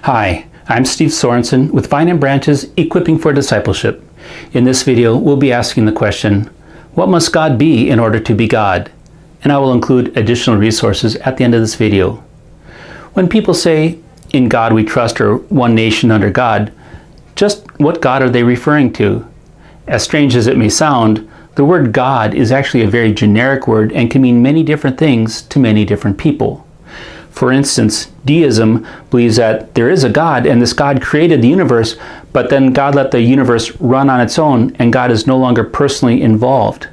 Hi, I'm Steve Sorensen with Vine and Branches Equipping for Discipleship. In this video, we'll be asking the question, what must God be in order to be God? And I will include additional resources at the end of this video. When people say, in God we trust, or one nation under God, just what God are they referring to? As strange as it may sound, the word God is actually a very generic word and can mean many different things to many different people. For instance, deism believes that there is a God and this God created the universe, but then God let the universe run on its own and God is no longer personally involved.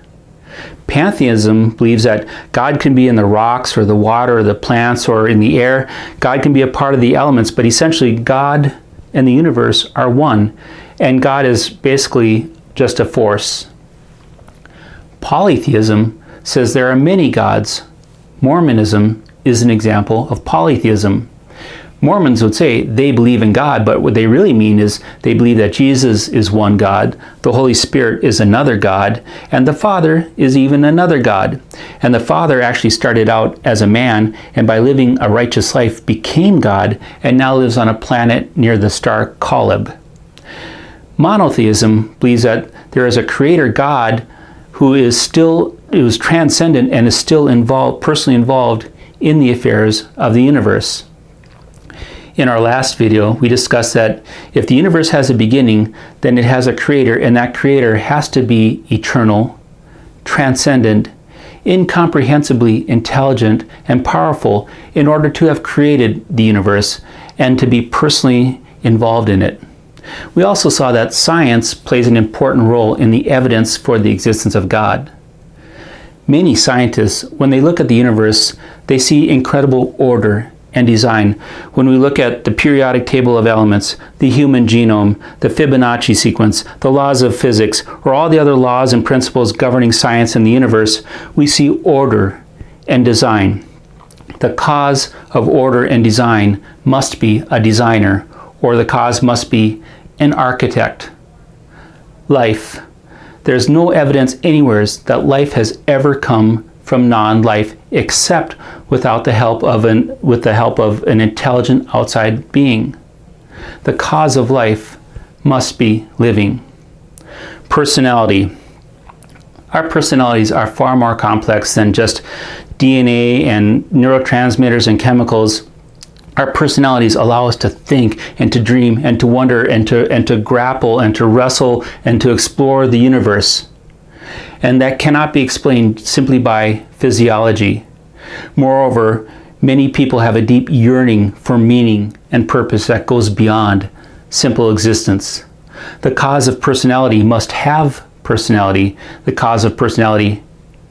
Pantheism believes that God can be in the rocks or the water or the plants or in the air. God can be a part of the elements, but essentially God and the universe are one, and God is basically just a force. Polytheism says there are many gods. Mormonism is an example of polytheism. Mormons would say they believe in God, but what they really mean is they believe that Jesus is one God, the Holy Spirit is another God, and the Father is even another God. And the Father actually started out as a man, and by living a righteous life became God, and now lives on a planet near the star Khaleb. Monotheism believes that there is a creator God who is transcendent and is still personally involved in the affairs of the universe. In our last video, we discussed that if the universe has a beginning, then it has a creator, and that creator has to be eternal, transcendent, incomprehensibly intelligent, and powerful in order to have created the universe and to be personally involved in it. We also saw that science plays an important role in the evidence for the existence of God. Many scientists, when they look at the universe, they see incredible order and design. When we look at the periodic table of elements, the human genome, the Fibonacci sequence, the laws of physics, or all the other laws and principles governing science and the universe, we see order and design. The cause of order and design must be a designer, or the cause must be an architect. Life. There's no evidence anywhere that life has ever come from non-life except with the help of an intelligent outside being. The cause of life must be living. Personality. Our personalities are far more complex than just DNA and neurotransmitters and chemicals. Our personalities allow us to think and to dream and to wonder and to grapple and to wrestle and to explore the universe. And that cannot be explained simply by physiology. Moreover, many people have a deep yearning for meaning and purpose that goes beyond simple existence. The cause of personality must have personality. The cause of personality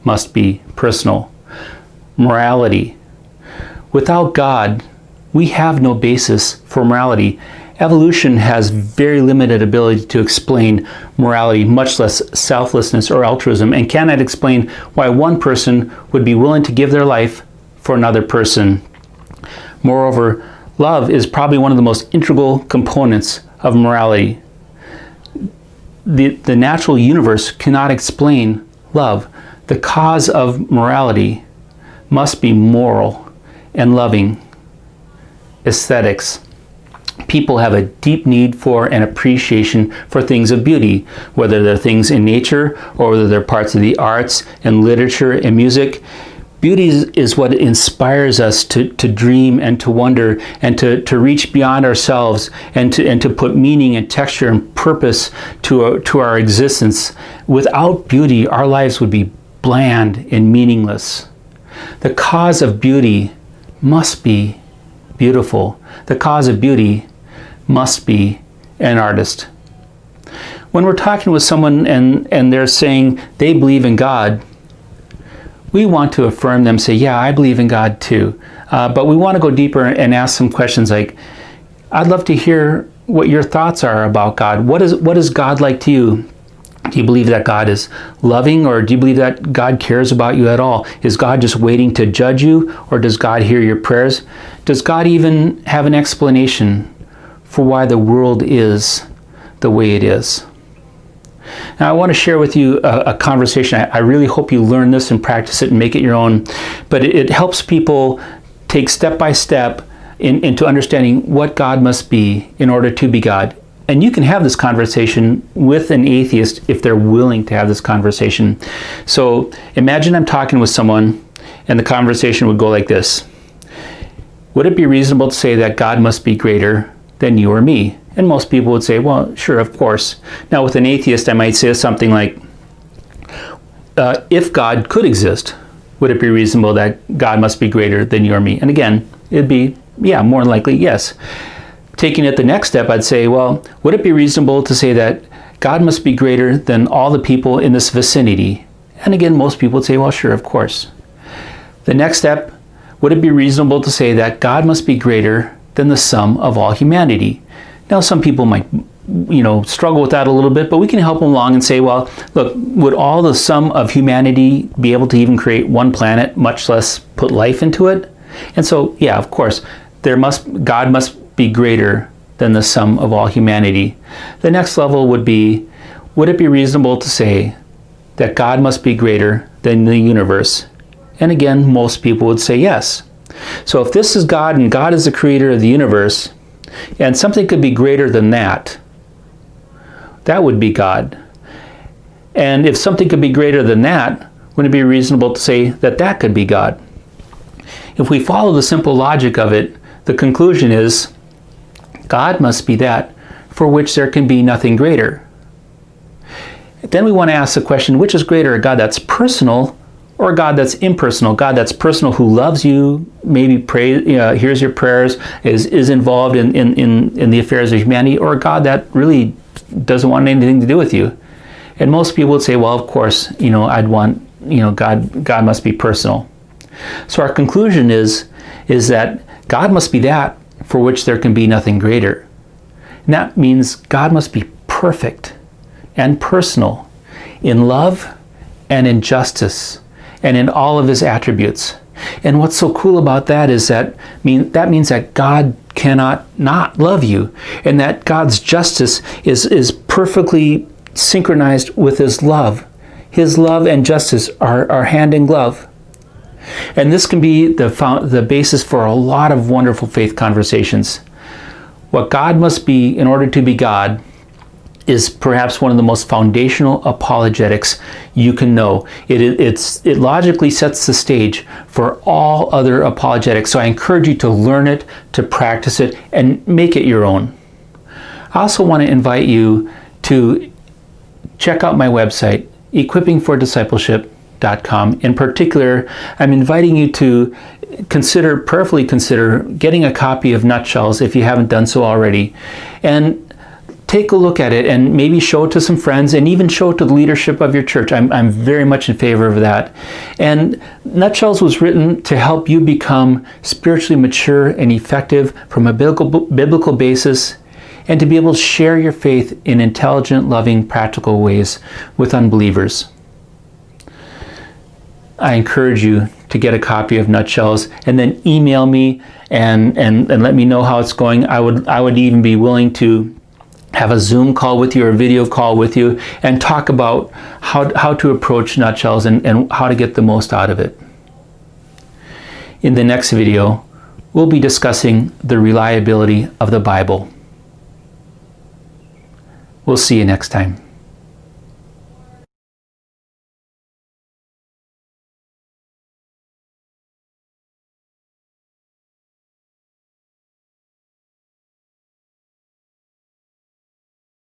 must be personal. Morality. Without God, we have no basis for morality. Evolution has very limited ability to explain morality, much less selflessness or altruism, and cannot explain why one person would be willing to give their life for another person. Moreover, love is probably one of the most integral components of morality. The natural universe cannot explain love. The cause of morality must be moral and loving. Aesthetics. People have a deep need for an appreciation for things of beauty, whether they're things in nature or whether they're parts of the arts and literature and music. Beauty is what inspires us to dream and to wonder and to reach beyond ourselves and to put meaning and texture and purpose to our existence. Without beauty, our lives would be bland and meaningless. The cause of beauty must be beautiful. The cause of beauty must be an artist. When we're talking with someone and they're saying they believe in God, we want to affirm them, say, yeah, I believe in God too. But we want to go deeper and ask some questions like, I'd love to hear what your thoughts are about God. What is God like to you? Do you believe that God is loving, or do you believe that God cares about you at all? Is God just waiting to judge you, or does God hear your prayers? Does God even have an explanation for why the world is the way it is? Now, I want to share with you a conversation. I really hope you learn this and practice it and make it your own. But it helps people take step by step into understanding what God must be in order to be God. And you can have this conversation with an atheist if they're willing to have this conversation. So imagine I'm talking with someone and the conversation would go like this. Would it be reasonable to say that God must be greater than you or me? And most people would say, well, sure, of course. Now with an atheist, I might say something like, if God could exist, would it be reasonable that God must be greater than you or me? And again, it'd be, yeah, more likely, yes. Taking it the next step, I'd say, well, would it be reasonable to say that God must be greater than all the people in this vicinity? And again, most people would say, well, sure, of course. The next step, would it be reasonable to say that God must be greater than the sum of all humanity? Now, some people might, struggle with that a little bit, but we can help them along and say, well, look, would all the sum of humanity be able to even create one planet, much less put life into it? And so, yeah, of course, God must be greater than the sum of all humanity. The next level would be, would it be reasonable to say that God must be greater than the universe? And again, most people would say yes. So if this is God and God is the creator of the universe, and something could be greater than that, that would be God. And if something could be greater than that, wouldn't it be reasonable to say that that could be God? If we follow the simple logic of it, the conclusion is God must be that for which there can be nothing greater. Then we want to ask the question, which is greater, a God that's personal or a God that's impersonal? God that's personal, who loves you, maybe hears your prayers, is involved in the affairs of humanity, or a God that really doesn't want anything to do with you? And most people would say, well, of course, I'd want, God must be personal. So our conclusion is that God must be that for which there can be nothing greater. And that means God must be perfect and personal in love and in justice and in all of his attributes. And what's so cool about that is that means that God cannot not love you, and that God's justice is perfectly synchronized with his love. His love and justice are hand in glove. And this can be the basis for a lot of wonderful faith conversations. What God must be in order to be God is perhaps one of the most foundational apologetics you can know. It logically sets the stage for all other apologetics. So I encourage you to learn it, to practice it, and make it your own. I also want to invite you to check out my website, equippingfordiscipleship.com. In particular, I'm inviting you to prayerfully consider getting a copy of Nutshells if you haven't done so already. And take a look at it and maybe show it to some friends and even show it to the leadership of your church. I'm very much in favor of that. And Nutshells was written to help you become spiritually mature and effective from a biblical basis, and to be able to share your faith in intelligent, loving, practical ways with unbelievers. I encourage you to get a copy of Nutshells and then email me and let me know how it's going. I would even be willing to have a Zoom call with you or a video call with you and talk about how to approach Nutshells and how to get the most out of it. In the next video, we'll be discussing the reliability of the Bible. We'll see you next time.